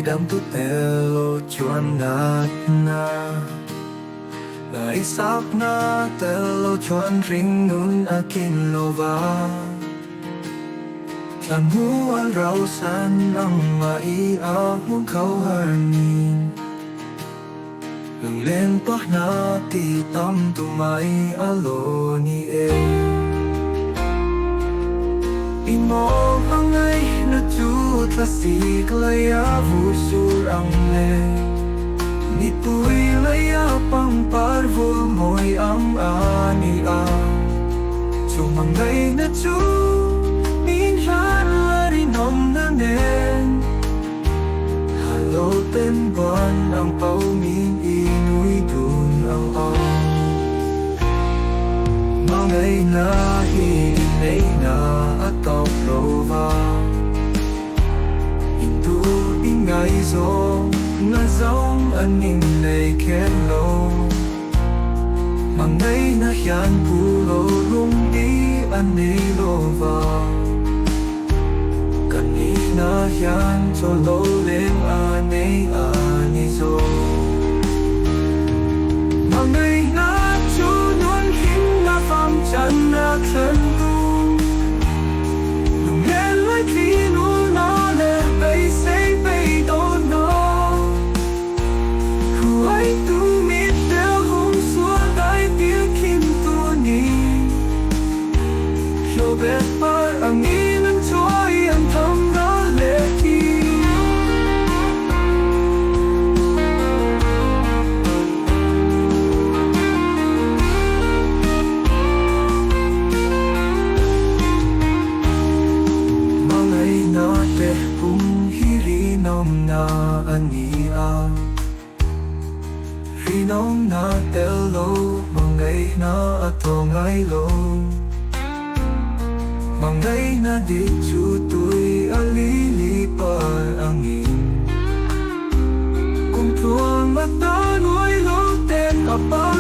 đam tu telo chuan na Nai sap na telo chuan ring nun akin lova Than muan rau san ang mai a mun khâu harnin Lưng lên pah na ti tam tu mai alo ni e Imo hangai na tu tlasik laya vu sur ang le Ni tui laya pang parvul moi am ani a Chumangai na tu min han larinom na nen Halo ten buan ang pau min inuy dun ang ang Mangay na hinay na atop lova Hindu ingay zong nga zong aning nay kenlo Mangay na yan pulo rung di anay lova Kanina yan cholo len anay anizo Mangay na chunun hin na pham chan na thân tu Lung len lai thi nu na le bay say bay do no Huay tu mit del hong xua dai tia kim tu ni Yo bet par ang inan choi ang thầm ra lệ thi Mangay na te kung hirinom na ania Rinom na telo mangay na atongay lo Mangay na di chutoy alilipar angin Kung tuwang matanoy lo ten apa